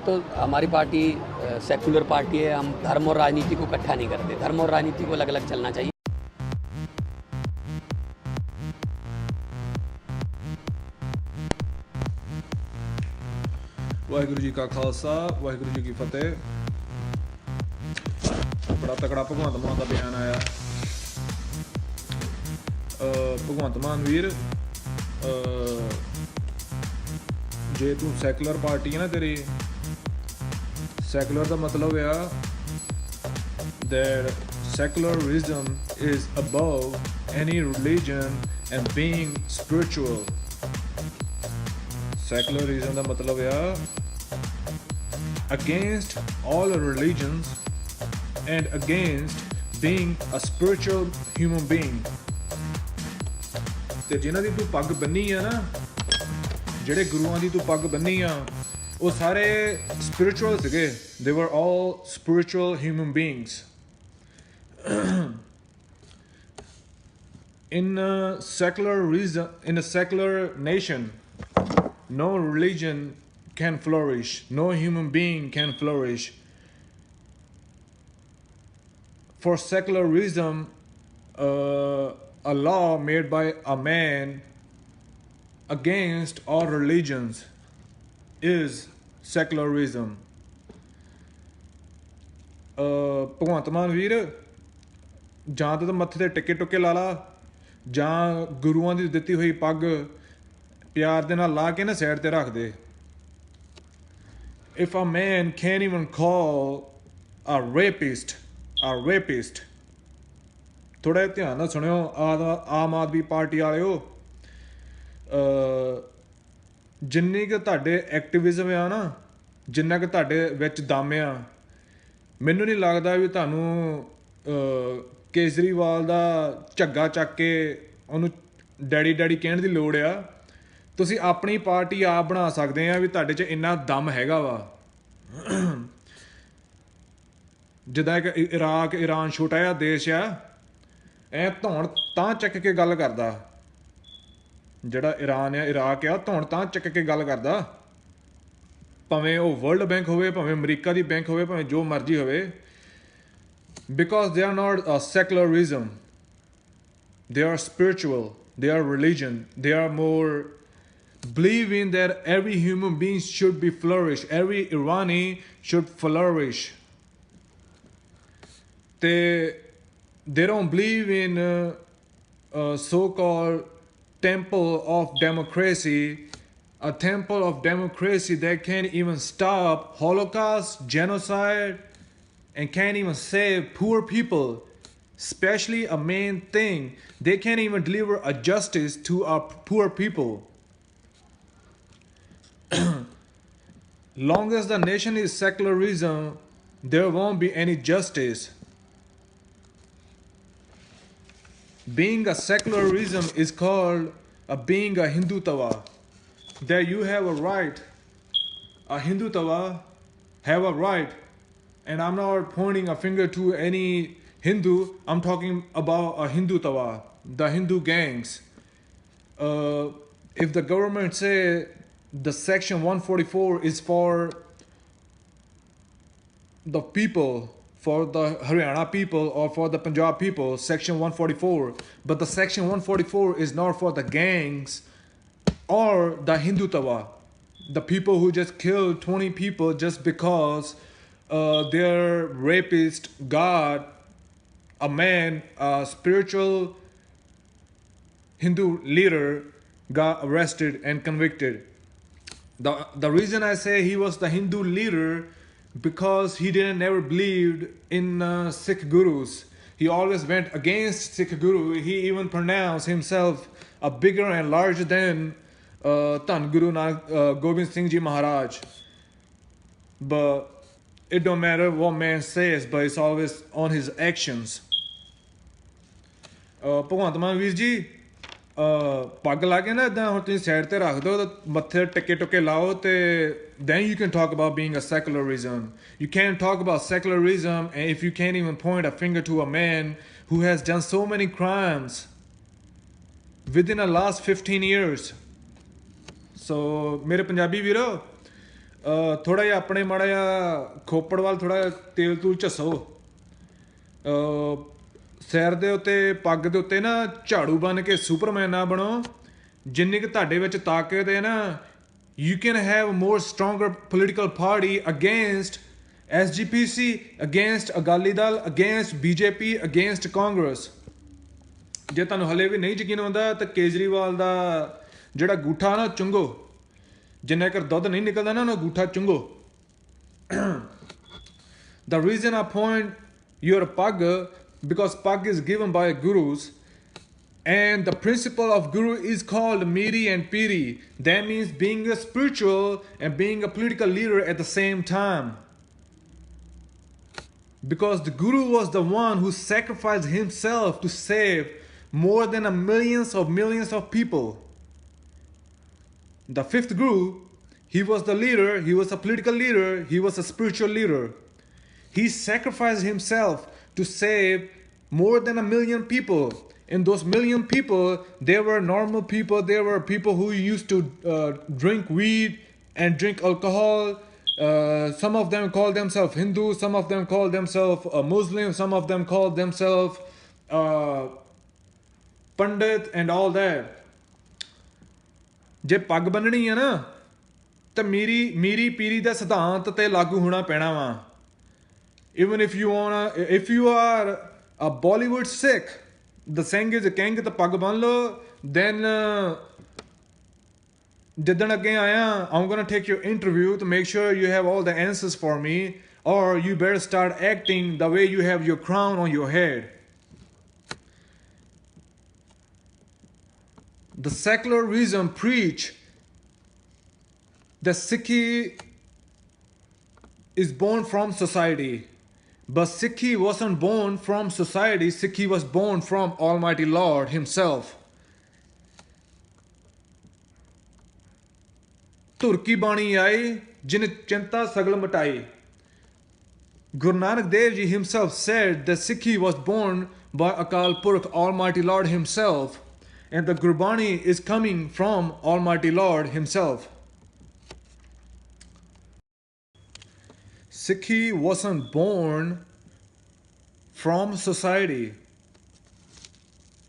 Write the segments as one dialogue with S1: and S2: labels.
S1: तो हमारी party secular party है। हम धर्म और राजनीति को इकट्ठा नहीं करते। धर्म और राजनीति को अलग अलग चलना चाहिए।
S2: वाहिगुरू जी का खालसा वाहिगुरू जी की फतेह। बड़ा तगड़ा भगवंत मान का बयान आया। भगवंत मान वीर, जे तू सैकुलर पार्टी है ना, तेरी सैकुलर का मतलब आ that secularism is above any religion and being spiritual. Secularism का मतलब आ against all religions and against being a spiritual human being. ਤੇ ਜਿਨ੍ਹਾਂ ਦੀ ਤੂੰ ਪੱਗ ਬੰਨੀ ਆ ਨਾ, ਜਿਹੜੇ ਗੁਰੂਆਂ ਦੀ ਤੂੰ ਪੱਗ ਬੰਨੀ ਆ, ਉਹ ਸਾਰੇ spiritual ਸੀਗੇ. They were all spiritual human beings. In a secular nation, no religion can flourish, no human being can flourish. For secularism, a law made by a man against all religions is secularism. Bhagwant Mann ਵੀਰ, ਜਾਂ ਤਾਂ ਮੱਥੇ ਤੇ ਟਿੱਕੇ ਟੁੱਕੇ ਲਾ ਲਾ, ਜਾਂ ਗੁਰੂਆਂ ਦੀ ਦਿੱਤੀ ਹੋਈ ਪੱਗ ਪਿਆਰ ਦੇ ਨਾਲ ਲਾ ਕੇ ਨਾ ਸਾਈਡ ਤੇ ਰੱਖ ਦੇ. If a man can't even call a rapist, ਥੋੜਾ ਧਿਆਨ ਨਾਲ ਸੁਣਿਓ ਆਮ ਆਦਮੀ ਪਾਰਟੀ ਵਾਲਿਓ, ਜਿੰਨੀ ਕੁ ਤੁਹਾਡੇ ਐਕਟਿਵਿਜ਼ਮ ਆ ਨਾ, ਜਿੰਨਾ ਕੁ ਤੁਹਾਡੇ ਵਿੱਚ ਦਮ ਆ, ਮੈਨੂੰ ਨਹੀਂ ਲੱਗਦਾ ਵੀ ਤੁਹਾਨੂੰ ਕੇਜਰੀਵਾਲ ਦਾ ਝੱਗਾ ਚੱਕ ਕੇ ਉਹਨੂੰ ਡੈਡੀ ਡੈਡੀ ਕਹਿਣ ਦੀ ਲੋੜ ਆ. ਤੁਸੀਂ ਆਪਣੀ ਪਾਰਟੀ ਆਪ ਬਣਾ ਸਕਦੇ ਆ ਵੀ ਤੁਹਾਡੇ 'ਚ ਇੰਨਾ ਦਮ ਹੈਗਾ ਵਾ. ਜਿੱਦਾਂ ਇੱਕ ਈਰਾਨ ਛੋਟਾ ਜਿਹਾ ਦੇਸ਼ ਆ, ਐ ਧੌਣ ਤਾਂ ਚੱਕ ਕੇ ਗੱਲ ਕਰਦਾ. ਜਿਹੜਾ ਈਰਾਨ ਆ, ਇਰਾਕ ਆ, ਧੌਣ ਤਾਂ ਚੱਕ ਕੇ ਗੱਲ ਕਰਦਾ. ਭਾਵੇਂ ਉਹ ਵਰਲਡ ਬੈਂਕ ਹੋਵੇ, ਭਾਵੇਂ ਅਮਰੀਕਾ ਦੀ ਬੈਂਕ ਹੋਵੇ, ਭਾਵੇਂ ਜੋ ਮਰਜ਼ੀ ਹੋਵੇ. Because they are not a secularism, they are spiritual, they are religion, they are more believing that every human being should be flourish, every Irani should flourish. They don't believe in a so-called temple of democracy, a temple of democracy that can't even stop Holocaust, genocide, and can't even save poor people. Especially a main thing, they can't even deliver a justice to our poor people. Long as the nation is secularism, there won't be any justice. Being a secularism is called being a Hindutva. That you have a right, a Hindutva have a right. And I'm not pointing a finger to any Hindu, I'm talking about a Hindutva, the Hindu gangs. If the government say the section 144 is for the people, for the Haryana people or for the Punjab people, section 144, but the section 144 is not for the gangs or the Hindutva, the people who just killed 20 people just because their rapist god, a man, a spiritual Hindu leader, got arrested and convicted. The reason I say he was the Hindu leader, because he never believed in Sikh gurus. He always went against Sikh guru. He even pronounced himself a bigger and larger than Dhan Guru Gobind Singh Ji Maharaj. But it don't matter what man says, but it's always on his actions. Bhagwant Mann ਵੀਰ ਜੀ, ਪੱਗ ਲਾ ਕੇ ਨਾ ਇੱਦਾਂ ਹੁਣ ਤੁਸੀਂ side ਤੇ ਰੱਖ ਦਿਓ, ਮੱਥੇ ਟਿੱਕੇ ਟੁੱਕੇ ਲਾਓ, ਤੇ then you can talk about being a secularism. You can't talk about secularism and if you can't even point a finger to a man who has done so many crimes within the last 15 years. So ਮੇਰੇ ਪੰਜਾਬੀ ਵੀਰੋ, ਥੋੜਾ ਜਿਹਾ ਆਪਣੇ ਮਾੜਾ ਜਿਹਾ ਖੋਪੜ ਵੱਲ ਥੋੜਾ ਤੇਲ ਤੂਲ ਝੱਸੋ, ਸਿਰ ਦੇ ਉੱਤੇ ਪੱਗ ਦੇ ਉੱਤੇ ਨਾ ਝਾੜੂ ਬਣ ਕੇ ਸੁਪਰਮੈਨ ਨਾ ਬਣੋ। ਜਿੰਨੀ ਕਿ ਤੁਹਾਡੇ ਵਿੱਚ ਤਾਕਤ ਹੈ ਨਾ, you can have a more stronger political party against SGPC, against Akali Dal, against BJP, against Congress। ਜੇ ਤੁਹਾਨੂੰ ਹਲੇ ਵੀ ਨਹੀਂ ਯਕੀਨ ਆਉਂਦਾ ਤਾਂ ਕੇਜਰੀਵਾਲ ਦਾ ਜਿਹੜਾ ਗੂਠਾ ਨਾ ਚੁੰਗੋ, ਜਿੰਨਾ ਚਿਰ ਦੁੱਧ ਨਹੀਂ ਨਿਕਲਦਾ ਨਾ ਉਹਨੂੰ ਗੂਠਾ ਚੁੰਗੋ। The reason I point your pag, because pag is given by gurus, and the principle of guru is called miri and piri. That means being a spiritual and being a political leader at the same time. Because the guru was the one who sacrificed himself to save more than millions of people. The fifth guru, he was the leader, he was a political leader, he was a spiritual leader. He sacrificed himself to save more than 1 million people. And those million people, they were normal people. They were people who used to drink weed and drink alcohol. Some of them called themselves Hindu. Some of them called themselves Muslim. Some of them called themselves Pandit and all that. ਜੇ ਪੱਗ ਬੰਨਣੀ ਹੈ ਨਾ ਤਾਂ ਮੀਰੀ ਪੀਰੀ ਦਾ ਸਿਧਾਂਤ ਤੇ ਲਾਗੂ ਹੋਣਾ ਪੈਣਾ ਵਾ। Even if you are a Bollywood Sikh, the Singh is a king, ਤਾਂ ਪੱਗ ਬੰਨ ਲਓ। Then ਜਿੱਦਣ ਅੱਗੇ ਆਇਆ, I'm gonna take your interview to make sure you have all the answers for me, or you better start acting the way you have your crown on your head. The secularism preach that Sikhi is born from society. But Sikhi wasn't born from society. Sikhi was born from Almighty Lord Himself. Turki bani aayi, jin chinta sagal mitai. Guru Nanak Dev Ji himself said that Sikhi was born by Akal Purkh, Almighty Lord Himself, and the Gurbani is coming from Almighty Lord Himself. Sikhi wasn't born from society.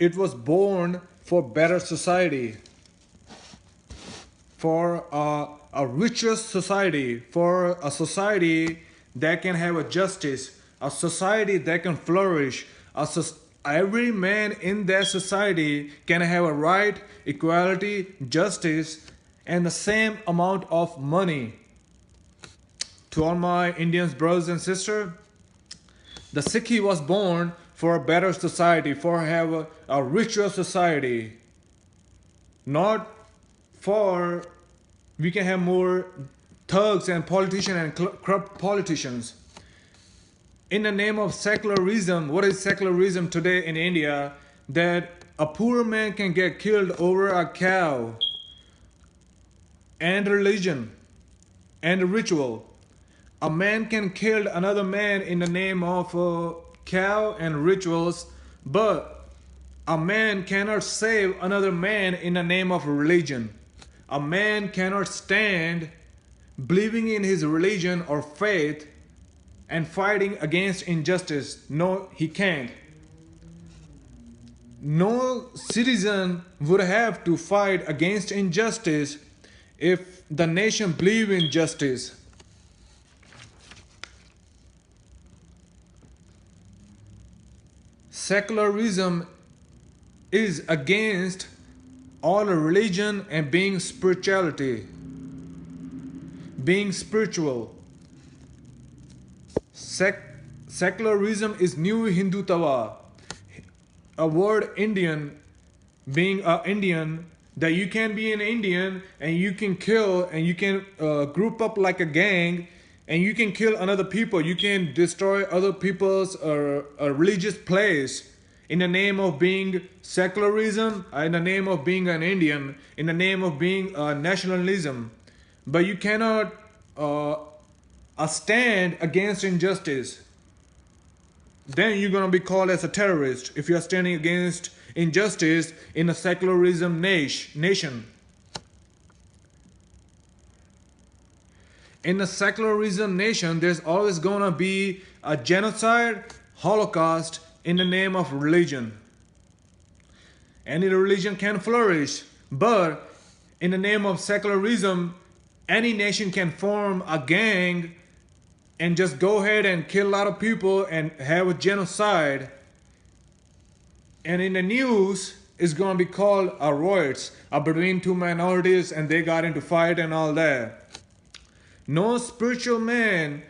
S2: It was born for better society, for a richer society, for a society that can have a justice, a society that can flourish. Every man in that society can have a right, equality, justice, and the same amount of money. To all my Indians, brothers and sisters, the Sikhi was born for a better society, for have a richer society. Not for we can have more thugs and politicians and corrupt politicians. In the name of secularism, what is secularism today in India? That a poor man can get killed over a cow and religion and ritual. A man can kill another man in the name of cow and rituals, but a man cannot save another man in the name of religion. A man cannot stand believing in his religion or faith and fighting against injustice. No, he can't. No citizen would have to fight against injustice if the nation believed in justice. Secularism is against all religion and being spirituality, being spiritual. Secularism is new Hindu Tawa. A word Indian, being an Indian, that you can be an Indian and you can kill and you can group up like a gang and you can kill another people. You can destroy other people's religious place in the name of being secularism, in the name of being an Indian, in the name of being nationalism. But you cannot stand against injustice. Then you're going to be called as a terrorist if you're standing against injustice in a secularism nation. In a secularism nation, there's always gonna be a genocide, holocaust in the name of religion. Any religion can flourish, but in the name of secularism, any nation can form a gang and just go ahead and kill a lot of people and have a genocide. And in the news, it's gonna be called a riots between two minorities and they got into fight and all that. No spiritual man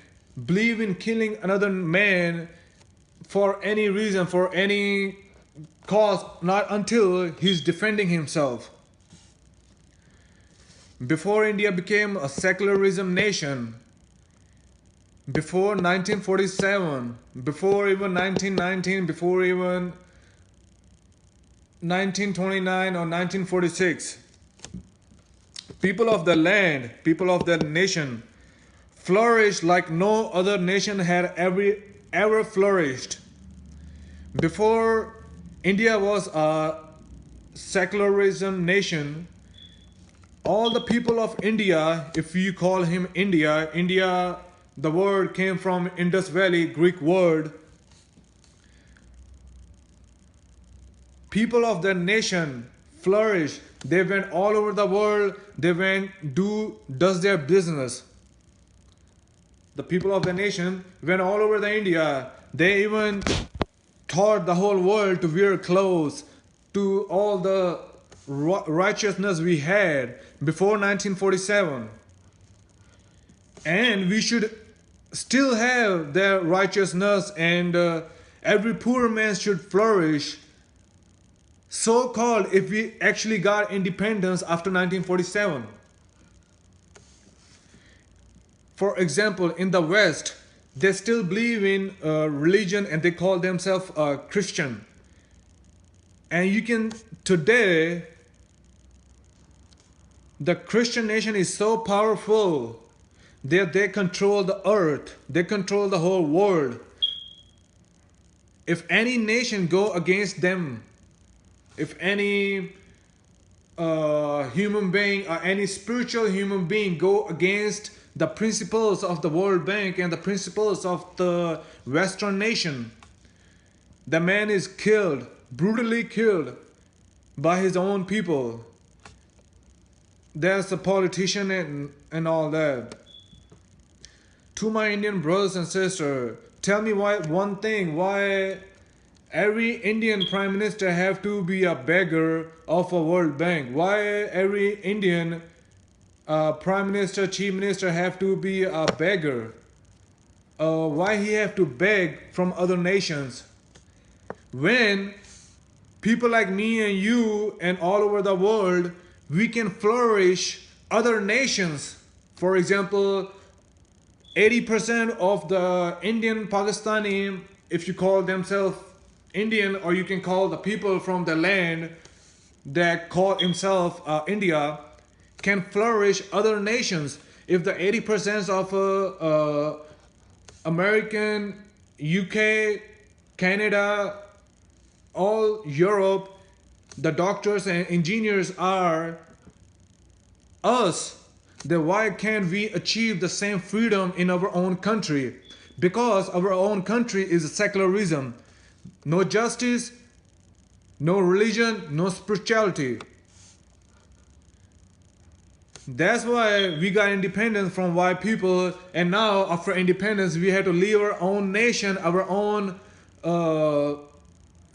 S2: believe in killing another man for any reason, for any cause, not until he's defending himself. Before India became a secularism nation, before 1947, before even 1919, before even 1929 or 1946, people of the land, people of the nation flourished like no other nation had ever flourished. Before India was a secularism nation, all the people of India, if you call him India, the word came from Indus Valley, Greek word. People of the nation flourished. They went all over the world. They does their business. The people of the nation went all over the India. They even taught the whole world to wear clothes, to all the righteousness we had before 1947. And we should still have their righteousness, and every poor man should flourish. So-called, if we actually got independence after 1947. For example, in the West, they still believe in religion and they call themselves Christian. And you can, today, the Christian nation is so powerful that they control the earth, they control the whole world. If any nation go against them, if any human being or any spiritual human being go against the principles of the World Bank and the principles of the Western nation, the man is killed, brutally killed by his own people. There's a politician and all that. To my Indian brothers and sisters, tell me why every Indian prime minister have to be a beggar of a World Bank? Why every Indian prime minister, chief minister have to be a beggar? Why he have to beg from other nations? When people like me and you and all over the world, we can flourish other nations. For example, 80% of the Indian Pakistani, if you call themselves Indian, or you can call the people from the land that call himself India, can flourish other nations. If the 80% of American, UK, Canada, all Europe, the doctors and engineers are us, then why can't we achieve the same freedom in our own country? Because our own country is secularism. No justice, no religion, no spirituality. That's why we got independence from white people, and now after independence we have to leave our own nation, our own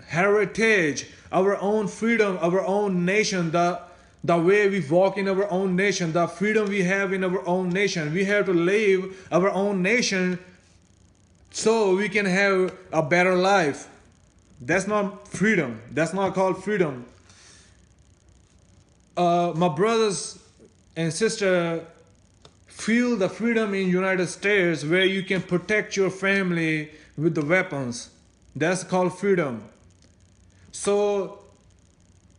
S2: heritage, our own freedom, our own nation, the way we walk in our own nation, the freedom we have in our own nation. We have to leave our own nation so we can have a better life. That's not freedom. That's not called freedom. My brothers and sisters, feel the freedom in United States where you can protect your family with the weapons. That's called freedom. So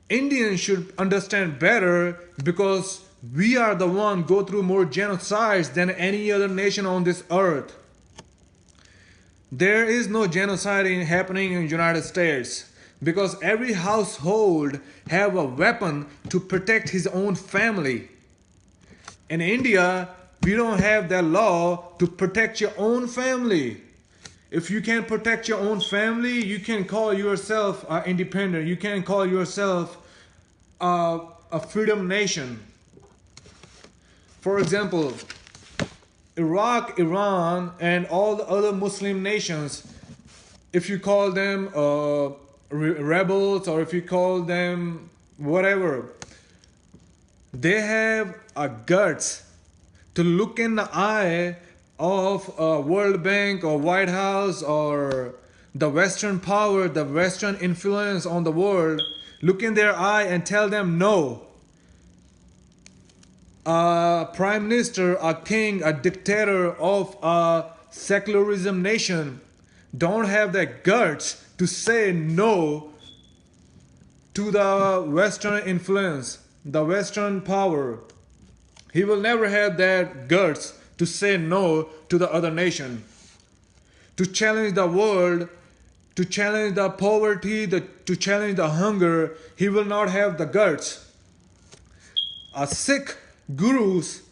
S2: Indians should understand better, because we are the one go through more genocides than any other nation on this earth. There is no genocide happening in the United States, because every household have a weapon to protect his own family. In India, we don't have that law to protect your own family. If you can protect your own family, you can call yourself independent. You can call yourself a freedom nation. For example, Iraq, Iran, and all the other Muslim nations, if you call them rebels or if you call them whatever, they have a guts to look in the eye of World Bank or White House or the Western power, the Western influence on the world, look in their eye and tell them no. A prime minister, a king, a dictator of a secularism nation don't have the guts to say no to the Western influence, the Western power. He will never have that guts to say no to the other nation, to challenge the world, to challenge the poverty, to challenge the hunger. He will not have the guts. A Sikh gurus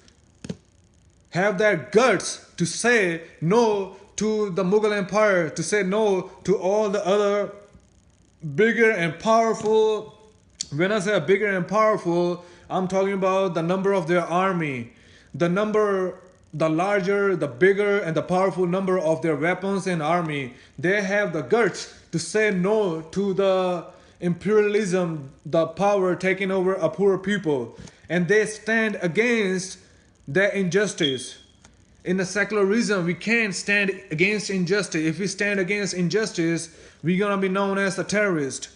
S2: have that guts to say no to the Mughal Empire, to say no to all the other bigger and powerful. When I say bigger and powerful, I'm talking about the number of their army, the larger, the bigger, and the powerful number of their weapons and army. They have the guts to say no to the imperialism, the power taking over a poor people, and they stand against the injustice. In the secularism, we can't stand against injustice. If we stand against injustice, we're gonna be known as a terrorist.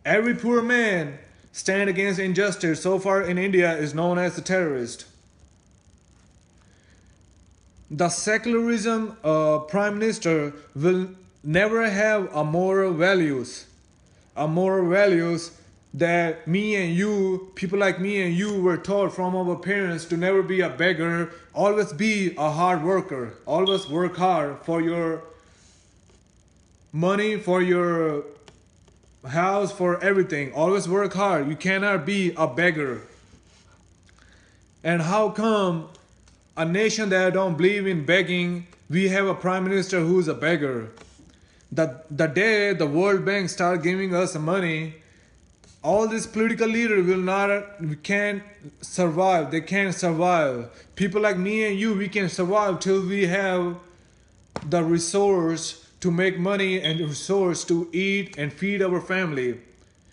S2: Every poor man stand against injustice so far in India is known as a terrorist. The secularism prime minister will never have a moral values that me and you, people like me and you, were taught from our parents to never be a beggar, always be a hard worker, always work hard for your money, for your house, for everything. Always work hard. You cannot be a beggar. And how come a nation that don't believe in begging, we have a prime minister who's a beggar? The day the World Bank start giving us money, all these political leaders can't survive. They can't survive. People like me and you, we can survive till we have the resource to make money and resource to eat and feed our family.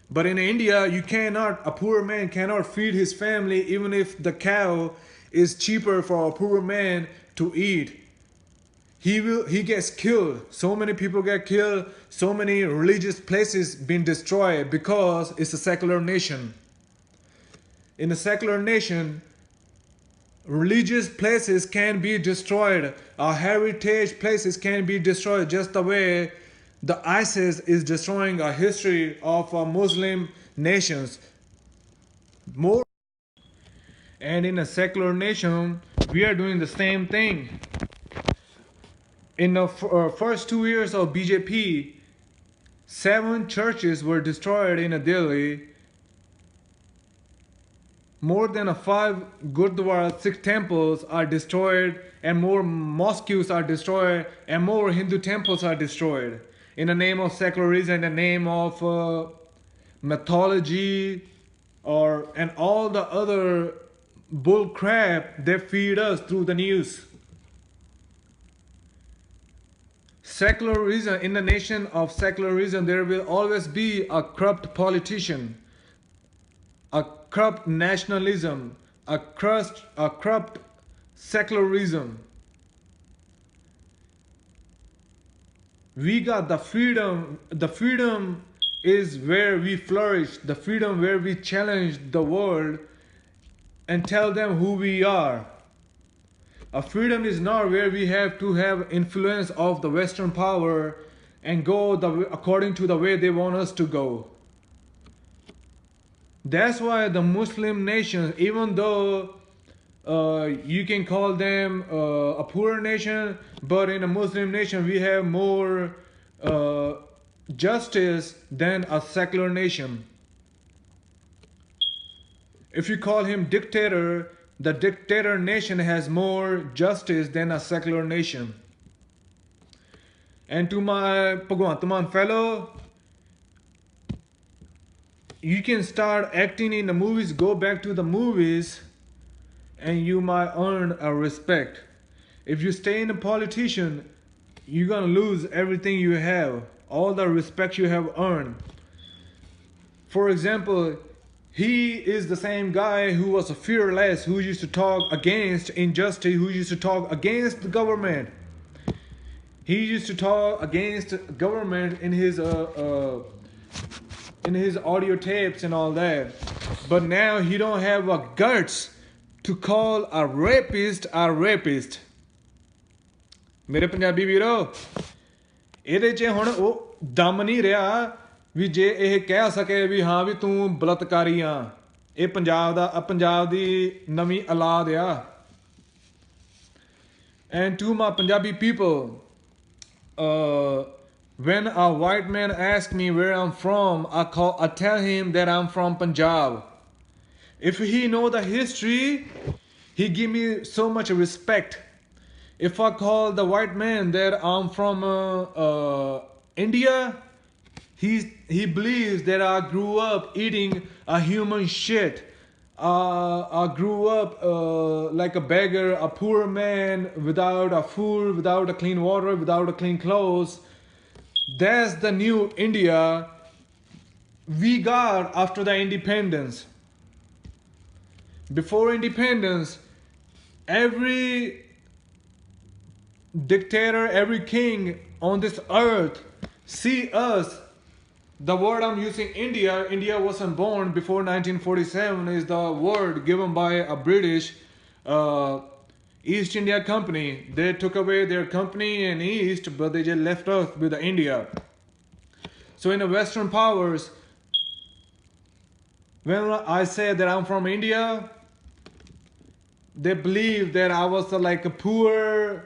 S2: But in India, a poor man cannot feed his family even if the cow is cheaper for a poor man to eat. He gets killed. So many people get killed. So many religious places been destroyed because it's a secular nation. In a secular nation, religious places can be destroyed. Our heritage places can be destroyed just the way the ISIS is destroying a history of Muslim nations. And in a secular nation, we are doing the same thing. In the first 2 years of BJP, 7 churches were destroyed in Delhi. More than 5 Gurdwaras, 6 temples are destroyed, and more mosques are destroyed, and more Hindu temples are destroyed. In the name of secularism, in the name of mythology, and all the other bull crap they feed us through the news. Secularism, in the nation of secularism, there will always be a corrupt politician, a corrupt nationalism, a corrupt secularism. We got the freedom. The freedom is where we flourish. The freedom where we challenge the world and tell them who we are. A freedom is not where we have to have influence of the Western power and go according to the way they want us to go. That's why the Muslim nations, even though you can call them a poor nation, but in a Muslim nation we have more justice than a secular nation. If you call him dictator, The dictator nation has more justice than a secular nation. And to my Bhagwant Man fellow, you can start acting in the movies, go back to the movies, and you might earn a respect. If you stay in a politician, you're gonna lose everything you have, all the respect you have earned. For example, he is the same guy who was fearless, who used to talk against injustice, who used to talk against the government. He used to talk against government in his audio tapes and all that. But now he don't have a guts to call a rapist a rapist. ਮੇਰੇ ਪੰਜਾਬੀ ਵੀਰੋ, ਇਹਦੇ 'ਚ ਹੁਣ ਉਹ ਦਮ ਨਹੀਂ ਰਿਹਾ ਵੀ ਜੇ ਇਹ ਕਹਿ ਸਕੇ ਵੀ ਹਾਂ ਵੀ ਤੂੰ ਬਲਤਕਾਰੀ ਆ। ਇਹ ਪੰਜਾਬ ਦੀ ਨਵੀਂ ਔਲਾਦ ਆ। And to my Punjabi people, when a white man asks me where I'm from, I tell him that I'm from Punjab. If he know the history, he give me so much respect. If I call the white man that I'm from India, he believes that I grew up eating a human shit. I grew up like a beggar, a poor man, without a food, without a clean water, without a clean clothes. That's the new India we got after the independence. Before independence, every dictator, every king on this earth see us. The word I'm using, India wasn't born before 1947, is the word given by a British East India Company. They took away their company in East, but they just left us with India. So in the Western powers, when I say that I'm from India, they believe that I was like a poor,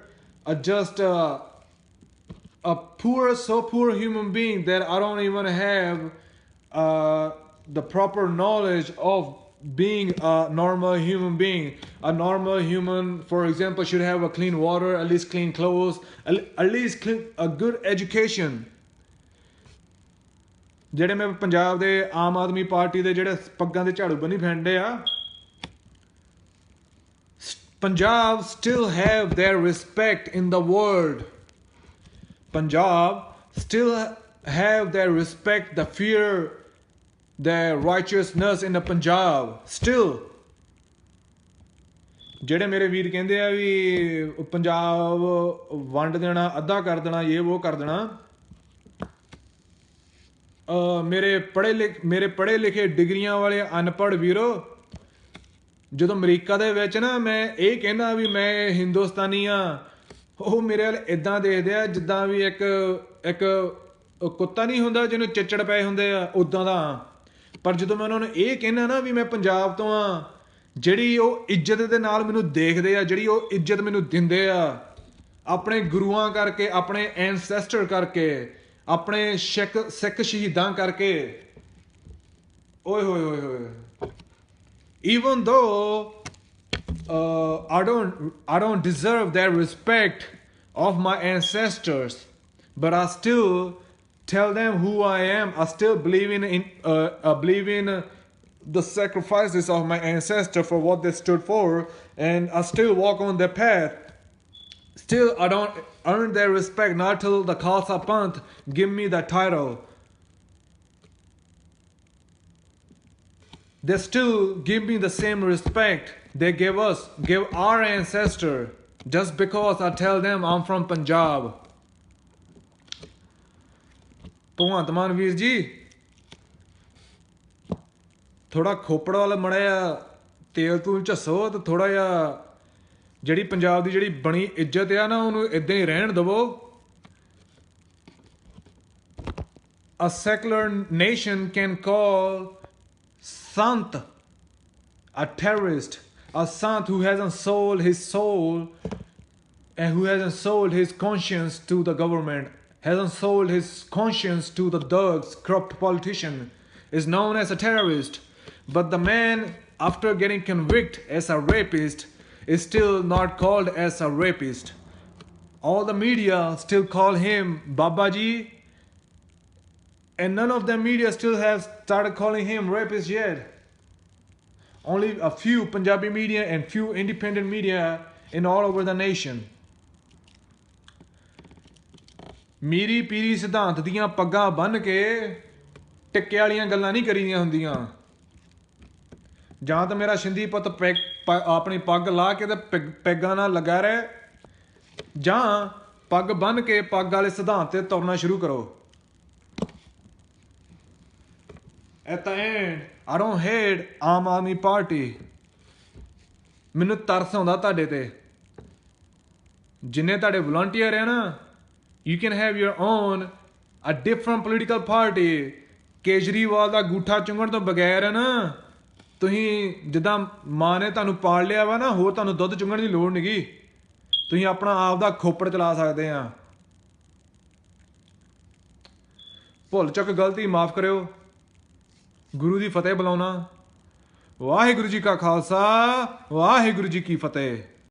S2: so poor human being that I don't even have the proper knowledge of being a normal human being. A normal human, for example, should have a clean water, at least clean clothes, at least a good education. ਜਿਹੜੇ ਮੈਂ ਪੰਜਾਬ ਦੇ Aam Aadmi party ਦੇ ਜਿਹੜੇ ਪੱਗਾਂ ਦੇ ਝਾੜੂ ਬੰਨੀ ਫਿਰਦੇ ਆ, Punjab still have their respect in the world. Punjab still have their respect, the fear, the righteousness in the Punjab. Still. ਜਿਹੜੇ ਮੇਰੇ ਵੀਰ ਕਹਿੰਦੇ ਆ ਵੀ ਪੰਜਾਬ ਵੰਡ ਦੇਣਾ, ਅੱਧਾ ਕਰ ਦੇਣਾ, ਇਹ ਉਹ ਕਰ ਦੇਣਾ, ਮੇਰੇ ਪੜ੍ਹੇ ਲਿਖੇ ਡਿਗਰੀਆਂ ਵਾਲੇ ਅਨਪੜ੍ਹ ਵੀਰੋ, ਜਦੋਂ ਅਮਰੀਕਾ ਦੇ ਵਿੱਚ ਨਾ ਮੈਂ ਇਹ ਕਹਿੰਦਾ ਵੀ ਮੈਂ ਹਿੰਦੁਸਤਾਨੀ ਆ, ਉਹ ਮੇਰੇ ਵੱਲ ਇੱਦਾਂ ਦੇਖਦੇ ਆ ਜਿੱਦਾਂ ਵੀ ਇੱਕ ਕੁੱਤਾ ਨਹੀਂ ਹੁੰਦਾ ਜਿਹਨੂੰ ਚਿੱਚੜ ਪਏ ਹੁੰਦੇ ਆ, ਉੱਦਾਂ ਦਾ। ਪਰ ਜਦੋਂ ਮੈਂ ਉਹਨਾਂ ਨੂੰ ਇਹ ਕਹਿੰਦਾ ਨਾ ਵੀ ਮੈਂ ਪੰਜਾਬ ਤੋਂ ਆ, ਜਿਹੜੀ ਉਹ ਇੱਜ਼ਤ ਦੇ ਨਾਲ ਮੈਨੂੰ ਦੇਖਦੇ ਆ, ਜਿਹੜੀ ਉਹ ਇੱਜ਼ਤ ਮੈਨੂੰ ਦਿੰਦੇ ਆ ਆਪਣੇ ਗੁਰੂਆਂ ਕਰਕੇ, ਆਪਣੇ ਐਨਸੈਸਟਰ ਕਰਕੇ, ਆਪਣੇ ਸਿੱਖ ਸ਼ਹੀਦਾਂ ਕਰਕੇ, ਓਏ ਹੋਏ ਹੋਏ ਹੋਏ। Even though I don't deserve that respect of my ancestors, but I still tell them who I am. I still believe in the sacrifices of my ancestors for what they stood for, and I still walk on their path. Still, I don't earn their respect not till the Khalsa Panth give me the title. They still give me the same respect they give our ancestor, just because I tell them I'm from Punjab. Bhagwant Mann ਵੀਰ ਜੀ, ਥੋੜਾ ਖੋਪੜ ਵਾਲਾ ਮੜਿਆ ਤੇਲ ਤੂਲ ਝੱਸੋ ਤੇ ਥੋੜਾ ਜਿਹਾ ਜਿਹੜੀ ਪੰਜਾਬ ਦੀ ਜਿਹੜੀ ਬਣੀ ਇੱਜ਼ਤ ਆ ਨਾ, ਉਹਨੂੰ ਇਦਾਂ ਹੀ ਰਹਿਣ ਦੇਵੋ। A secular nation can call Sant a terrorist, a sant who hasn't sold his soul and who hasn't sold his conscience to the government, hasn't sold his conscience to the thugs, corrupt politician, is known as a terrorist. But the man after getting convicted as a rapist is still not called as a rapist. All the media still call him Baba Ji, and none of the media still have started calling him rapist yet. Only a few Punjabi media and few independent media in all over the nation. Miri Piri ਸਿਧਾਂਤ ਦੀਆਂ ਪੱਗਾਂ ਬੰਨ੍ਹ ਕੇ ਟਿੱਕੇ ਵਾਲੀਆਂ ਗੱਲਾਂ ਨਹੀਂ ਕਰੀਦੀਆਂ ਹੁੰਦੀਆਂ। ਜਾਂ ਤਾਂ ਮੇਰਾ ਸਿੰਧੀ ਪੁੱਤ ਆਪਣੀ ਪੱਗ ਲਾ ਕੇ ਤੇ ਪੈਗਾਂ ਨਾਲ ਲੱਗਾ ਰਹੇ, ਜਾਂ ਪੱਗ ਬੰਨ੍ਹ ਕੇ ਪੱਗ ਵਾਲੇ ਸਿਧਾਂਤ ਤੇ ਤੁਰਨਾ ਸ਼ੁਰੂ ਕਰੋ। At the end, I don't hate Aam Aadmi party. ਮੈਨੂੰ ਤਰਸ ਆਉਂਦਾ ਤੁਹਾਡੇ ਤੇ। ਜਿੰਨੇ ਤੁਹਾਡੇ ਵਲੰਟੀਅਰ ਹੈ ਨਾ, you can have your own a different political party। Kejriwal ਦਾ ਗੂਠਾ ਚੁੰਗਣ ਤੋਂ ਬਗੈਰ ਹੈ ਨਾ, ਤੁਸੀਂ ਜਿੱਦਾਂ ਮਾਂ ਨੇ ਤੁਹਾਨੂੰ ਪਾਲ ਲਿਆ ਵਾ ਨਾ, ਹੋਰ ਤੁਹਾਨੂੰ ਦੁੱਧ ਚੁੰਗਣ ਦੀ ਲੋੜ ਨਹੀਂ ਗੀ। ਤੁਸੀਂ ਆਪਣਾ ਆਪ ਦਾ ਖੋਪੜ ਚਲਾ ਸਕਦੇ ਆ। ਭੁੱਲ ਚੁੱਕ ਗਲਤੀ ਮਾਫ ਕਰਿਓ। ਗੁਰੂ ਦੀ ਫਤਿਹ ਬੁਲਾਉਣਾ। ਵਾਹਿਗੁਰੂ ਜੀ ਕਾ ਖਾਲਸਾ, ਵਾਹਿਗੁਰੂ ਜੀ ਕੀ ਫਤਿਹ।